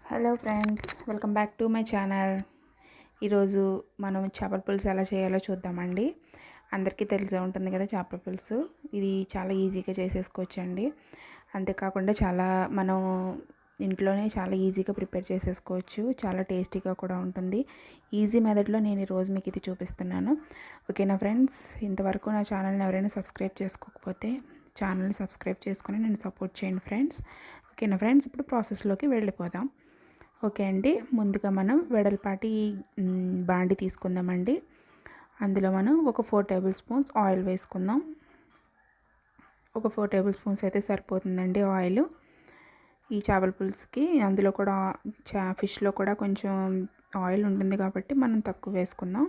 Hello friends, welcome back to my channel. ఈరోజు మనం చేపల పులుసు ఎలా చేయాలో చూద్దామండి. అందరికీ తెలిసే ఉంటుంది కదా చేపల పులుసు. ఇది చాలా ఈజీగా చేసేసుకోవచ్చండి. అంతేకాకుండా మనం ఇంట్లోనే చాలా ఈజీగా ప్రిపేర్ చేసేసుకోవచ్చు. చాలా టేస్టీగా కూడా ఉంటుంది. ఈజీ మెథడ్లో నేను ఈరోజు మీకు ఇది చూపిస్తున్నాను. ఓకేనా ఫ్రెండ్స్? ఇంతవరకు నా ఛానల్ని ఎవరైనా సబ్స్క్రైబ్ చేసుకోకపోతే ఛానల్ని సబ్స్క్రైబ్ చేసుకొని నన్ను సపోర్ట్ చేయండి ఫ్రెండ్స్. ఓకేనా ఫ్రెండ్స్? ఇప్పుడు ప్రాసెస్లోకి వెళ్ళిపోదాం. ఓకే అండి, ముందుగా మనం వెడల్పాటి బాండి తీసుకుందామండి. అందులో మనం ఒక 4 టేబుల్ స్పూన్స్ ఆయిల్ వేసుకుందాం. ఒక 4 టేబుల్ స్పూన్స్ అయితే సరిపోతుందండి ఆయిల్ ఈ చేపల పులుసుకి. అందులో కూడా ఫిష్లో కూడా కొంచెం ఆయిల్ ఉంటుంది కాబట్టి మనం తక్కువ వేసుకుందాం.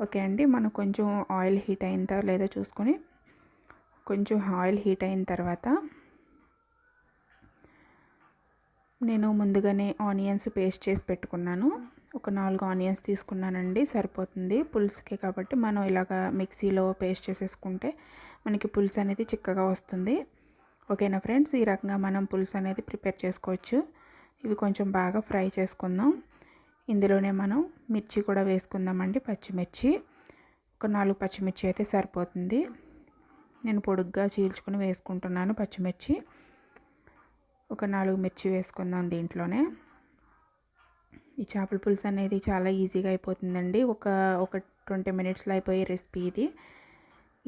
ఓకే అండి, మనం కొంచెం ఆయిల్ హీట్ అయిందా లేదో చూసుకొని కొంచెం ఆయిల్ హీట్ అయిన తర్వాత నేను ముందుగానే ఆనియన్స్ పేస్ట్ చేసి పెట్టుకున్నాను. ఒక 4 ఆనియన్స్ తీసుకున్నానండి, సరిపోతుంది పులుసుకి కాబట్టి. మనం ఇలాగా మిక్సీలో పేస్ట్ చేసేసుకుంటే మనకి పులుసు అనేది చిక్కగా వస్తుంది. ఓకేనా ఫ్రెండ్స్? ఈ రకంగా మనం పులుసు అనేది ప్రిపేర్ చేసుకోవచ్చు. ఇవి కొంచెం బాగా ఫ్రై చేసుకుందాం. ఇందులోనే మనం మిర్చి కూడా వేసుకుందామండి, పచ్చిమిర్చి. ఒక 4 పచ్చిమిర్చి అయితే సరిపోతుంది. నేను పొడుగ్గా చీల్చుకొని వేసుకుంటున్నాను పచ్చిమిర్చి. ఒక 4 మిర్చి వేసుకుందాం దీంట్లోనే. ఈ చేపల పులుసు అనేది చాలా ఈజీగా అయిపోతుందండి. ఒక 20 మినిట్స్లో అయిపోయే రెసిపీ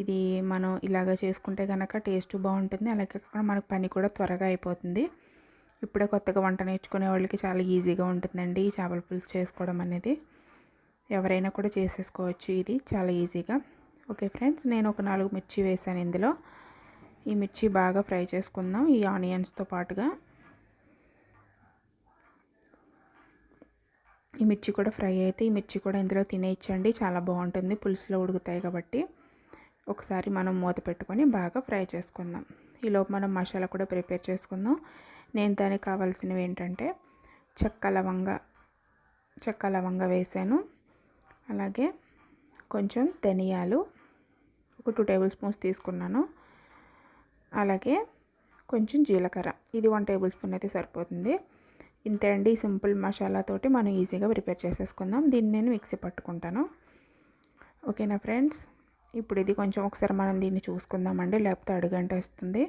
ఇది మనం ఇలాగ చేసుకుంటే కనుక టేస్ట్ బాగుంటుంది. అలాగే కాకుండా మనకు పని కూడా త్వరగా అయిపోతుంది. ఇప్పుడే కొత్తగా వంట నేర్చుకునే వాళ్ళకి చాలా ఈజీగా ఉంటుందండి ఈ చేపల పులుసు చేసుకోవడం అనేది. ఎవరైనా కూడా చేసేసుకోవచ్చు ఇది చాలా ఈజీగా. ఓకే ఫ్రెండ్స్, నేను ఒక 4 మిర్చి వేసాను ఇందులో. ఈ మిర్చి బాగా ఫ్రై చేసుకుందాం ఈ ఆనియన్స్తో పాటుగా. ఈ మిర్చి కూడా ఫ్రై అయితే ఈ మిర్చి కూడా ఇందులో తినేయచ్చండి, చాలా బాగుంటుంది, పులుసులో ఉడుకుతాయి కాబట్టి. ఒకసారి మనం మూత పెట్టుకొని బాగా ఫ్రై చేసుకుందాం. ఈలోపు మనం మసాలా కూడా ప్రిపేర్ చేసుకుందాం. నేను దానికి కావాల్సినవి ఏంటంటే చెక్క లవంగ వేసాను. అలాగే కొంచెం ధనియాలు ఒక 2 టేబుల్ స్పూన్స్ తీసుకున్నాను. అలాగే కొంచెం జీలకర్ర, ఇది 1 టేబుల్ స్పూన్ అయితే సరిపోతుంది. ఇంతే అండి, సింపుల్ మసాలాతోటి మనం ఈజీగా ప్రిపేర్ చేసేసుకుందాం. దీన్ని నేను మిక్సీ పట్టుకుంటాను. ఓకేనా ఫ్రెండ్స్? ఇప్పుడు ఇది కొంచెం ఒకసారి మనం దీన్ని చూసుకుందామండి, లేకపోతే అడుగంటేస్తుంది.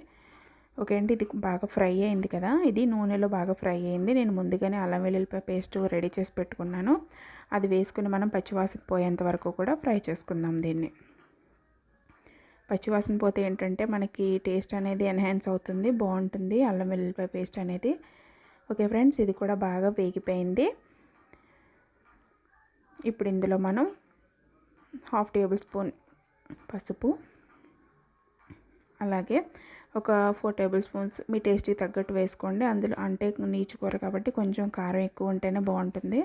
ఓకే అండి, ఇది బాగా ఫ్రై అయింది కదా, ఇది నూనెలో బాగా ఫ్రై అయింది. నేను ముందుగానే అల్లం వెల్లుల్లిపాయ పేస్ట్ రెడీ చేసి పెట్టుకున్నాను. అది వేసుకుని మనం పచ్చివాసన పోయేంత వరకు కూడా ఫ్రై చేసుకుందాం దీన్ని. పచ్చివాసన పోతే ఏంటంటే మనకి టేస్ట్ అనేది ఎన్హాన్స్ అవుతుంది, బాగుంటుంది అల్లం వెల్లుల్లిపాయ పేస్ట్ అనేది. ఓకే ఫ్రెండ్స్, ఇది కూడా బాగా వేగిపోయింది. ఇప్పుడు ఇందులో మనం 1/2 టేబుల్ స్పూన్ పసుపు, అలాగే ఒక 4 టేబుల్ స్పూన్స్ మీ టేస్ట్కి తగ్గట్టు వేసుకోండి. అందులో అంటే నీచు కూర కాబట్టి కొంచెం కారం ఎక్కువ ఉంటేనే బాగుంటుంది.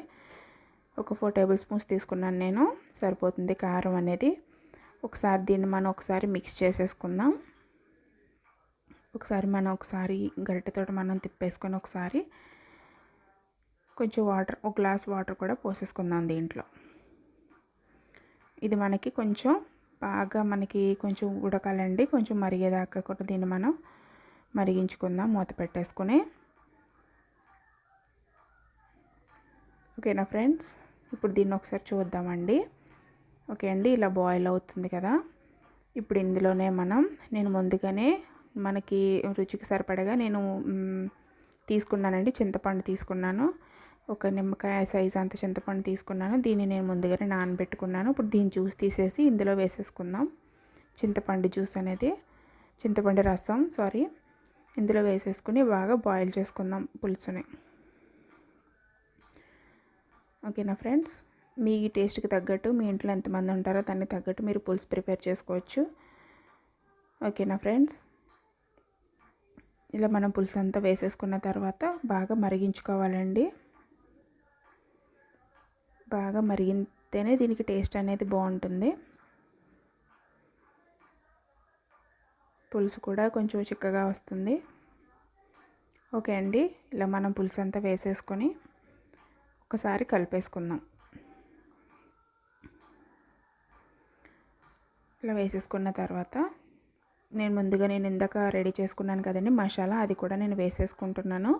ఒక 4 టేబుల్ స్పూన్స్ తీసుకున్నాను నేను, సరిపోతుంది కారం అనేది. ఒకసారి దీన్ని మనం ఒకసారి మిక్స్ చేసేసుకుందాం. ఒకసారి గరిటెతో మనం తిప్పేసుకొని ఒకసారి కొంచెం వాటర్, ఒక గ్లాస్ వాటర్ కూడా పోసేసుకుందాం దీంట్లో. ఇది మనకి కొంచెం బాగా కొంచెం ఉడకాలండి, కొంచెం మరిగేదాకా కూడా దీన్ని మనం మరిగించుకుందాం మూత పెట్టేసుకుని. ఓకేనా ఫ్రెండ్స్? ఇప్పుడు దీన్ని ఒకసారి చూద్దామండి. ఓకే అండి, ఇలా బాయిల్ అవుతుంది కదా. ఇప్పుడు ఇందులోనే నేను ముందుగానే మనకి రుచికి సరిపడగా నేను తీసుకున్నానండి, చింతపండు తీసుకున్నాను. ఒక నిమ్మకాయ సైజ్ అంత చింతపండు తీసుకున్నాను. దీన్ని నేను ముందుగానే నానబెట్టుకున్నాను. ఇప్పుడు దీన్ని జ్యూస్ తీసేసి ఇందులో వేసేసుకుందాం. చింతపండు రసం ఇందులో వేసేసుకుని బాగా బాయిల్ చేసుకుందాం పులుసుని. ఓకేనా ఫ్రెండ్స్? మీ టేస్ట్కి తగ్గట్టు, మీ ఇంట్లో ఎంతమంది ఉంటారో దానికి తగ్గట్టు మీరు పులుసు ప్రిపేర్ చేసుకోవచ్చు. ఓకేనా ఫ్రెండ్స్? ఇలా మనం పులుసు అంతా వేసేసుకున్న తర్వాత బాగా మరిగించుకోవాలండి. బాగా మరిగితేనే దీనికి టేస్ట్ అనేది బాగుంటుంది. పులుసు కూడా కొంచెం చిక్కగా వస్తుంది. ఓకే అండి, ఇలా మనం పులుసు అంతా వేసేసుకొని ఒకసారి కలిపేసుకుందాం. ఇలా వేసేసుకున్న తర్వాత నేను ఇందాక రెడీ చేసుకున్నాను కదండి మసాలా, అది కూడా నేను వేసేసుకుంటున్నాను.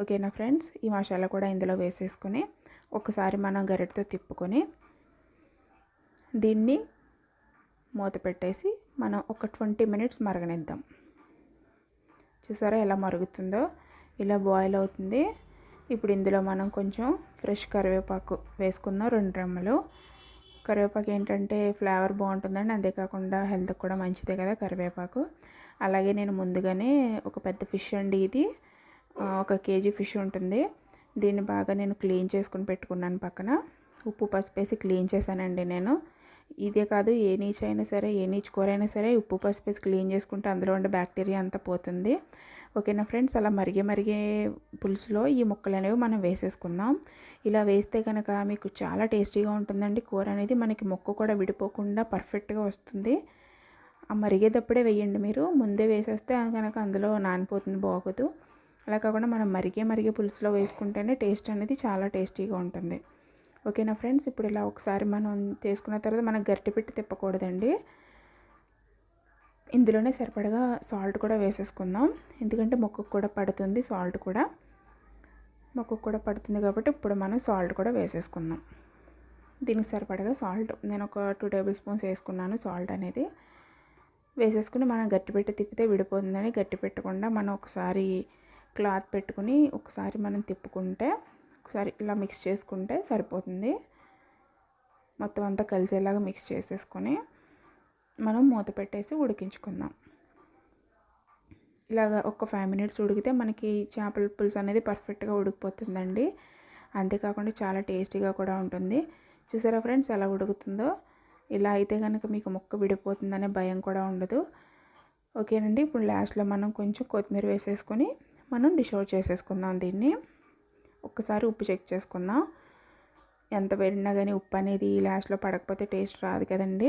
ఓకేనా ఫ్రెండ్స్, ఈ మసాలా కూడా ఇందులో వేసేసుకొని ఒకసారి మనం గరిటెతో తిప్పుకొని దీన్ని మూత పెట్టేసి మనం ఒక 20 మినిట్స్ మరగనిద్దాం. చూసారా ఎలా మరుగుతుందో, ఇలా బాయిల్ అవుతుంది. ఇప్పుడు ఇందులో మనం కొంచెం ఫ్రెష్ కరివేపాకు వేసుకుందాం, 2 రెమ్మలు. కరివేపాకు ఏంటంటే ఫ్లేవర్ బాగుంటుందండి, అంతేకాకుండా హెల్త్కి కూడా మంచిదే కదా కరివేపాకు. అలాగే నేను ముందుగానే ఒక పెద్ద ఫిష్ అండి, ఇది 1 కేజీ ఫిష్ ఉంటుంది. దీన్ని బాగా నేను క్లీన్ చేసుకుని పెట్టుకున్నాను పక్కన. ఉప్పు పసుపు వేసి క్లీన్ చేశానండి నేను. ఇదే కాదు, ఏ నీచు అయినా సరే, ఏ నీచు కూర అయినా సరే ఉప్పు పసుపు వేసి క్లీన్ చేసుకుంటే అందులో ఉండే బ్యాక్టీరియా అంతా పోతుంది. ఓకేనా ఫ్రెండ్స్, అలా మరిగే పులుసులో ఈ ముక్కలు అనేవి మనం వేసేసుకుందాం. ఇలా వేస్తే కనుక మీకు చాలా టేస్టీగా ఉంటుందండి. కూర అనేది మనకి ముక్క కూడా విడిపోకుండా పర్ఫెక్ట్గా వస్తుంది. ఆ మరిగేటప్పుడే వేయండి, మీరు ముందే వేసేస్తే కనుక అందులో నానిపోతుంది, బాగోదు. అలా కాకుండా మనం మరిగే పులుసులో వేసుకుంటేనే టేస్ట్ అనేది చాలా టేస్టీగా ఉంటుంది. ఓకేనా ఫ్రెండ్స్, ఇప్పుడు ఇలా ఒకసారి మనం చేసుకున్న తర్వాత మనం గరిటె పెట్టి తిప్పకూడదండి. ఇందులోనే సరిపడగా సాల్ట్ కూడా వేసేసుకుందాం, ఎందుకంటే మొక్కకు కూడా పడుతుంది. సాల్ట్ కూడా మొక్కకు కూడా పడుతుంది కాబట్టి ఇప్పుడు మనం సాల్ట్ కూడా వేసేసుకుందాం. దీనికి సరిపడగా సాల్ట్ నేను ఒక 2 టేబుల్ స్పూన్స్ వేసుకున్నాను. సాల్ట్ అనేది వేసేసుకుని మనం గట్టి పెట్టి తిప్పితే విడిపోతుందని గట్టి పెట్టకుండా మనం ఒకసారి క్లాత్ పెట్టుకుని ఒకసారి మనం తిప్పుకుంటే, ఒకసారి ఇలా మిక్స్ చేసుకుంటే సరిపోతుంది. మొత్తం అంతా కలిసేలాగా మిక్స్ చేసేసుకొని మనం మూత పెట్టేసి ఉడికించుకుందాం. ఇలాగా ఒక 5 మినిట్స్ ఉడికితే మనకి చేపల పులుసు అనేది పర్ఫెక్ట్గా ఉడికిపోతుందండి. అంతేకాకుండా చాలా టేస్టీగా కూడా ఉంటుంది. చూసారా ఫ్రెండ్స్ ఎలా ఉడుకుతుందో. ఇలా అయితే కనుక మీకు ముక్క విడిపోతుందనే భయం కూడా ఉండదు. ఓకేనండి, ఇప్పుడు లాస్ట్లో మనం కొంచెం కొత్తిమీర వేసేసుకొని మనం డిష్ అవుట్ చేసేసుకుందాం. దీన్ని ఒక్కసారి ఉప్పు చెక్ చేసుకుందాం. ఎంత వేడినా కానీ ఉప్పు అనేది లాస్ట్లో పడకపోతే టేస్ట్ రాదు కదండి.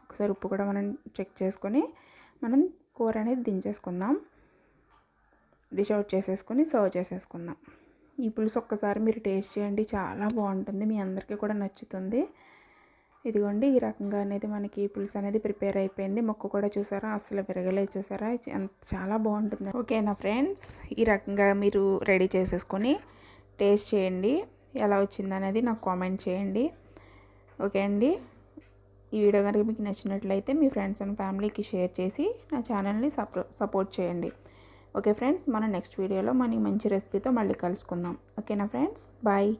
ఒకసారి ఉప్పు కూడా మనం చెక్ చేసుకొని మనం కూర అనేది దించేసుకుందాం. డిష్ అవుట్ చేసేసుకొని సర్వ్ చేసేసుకుందాం. ఈ పులుసు ఒక్కసారి మీరు టేస్ట్ చేయండి, చాలా బాగుంటుంది, మీ అందరికీ కూడా నచ్చుతుంది. ఇదిగోండి, ఈ రకంగా అనేది మనకి పులుసు అనేది ప్రిపేర్ అయిపోయింది. ముక్క కూడా చూసారా అసలు విరగలేదు, చూసారా చాలా బాగుంటుంది. ఓకేనా ఫ్రెండ్స్, ఈ రకంగా మీరు రెడీ చేసేసుకొని టేస్ట్ చేయండి, ఎలా వచ్చిందనేది నాకు కామెంట్ చేయండి. ఓకే అండి, ఈ వీడియో కనుక మీకు నచ్చినట్లయితే మీ ఫ్రెండ్స్ అండ్ ఫ్యామిలీకి షేర్ చేసి నా ఛానల్ని సపోర్ట్ చేయండి. ఓకే ఫ్రెండ్స్, మనం నెక్స్ట్ వీడియోలో మంచి రెసిపీతో మళ్ళీ కలుసుకుందాం. ఓకేనా ఫ్రెండ్స్, బాయ్.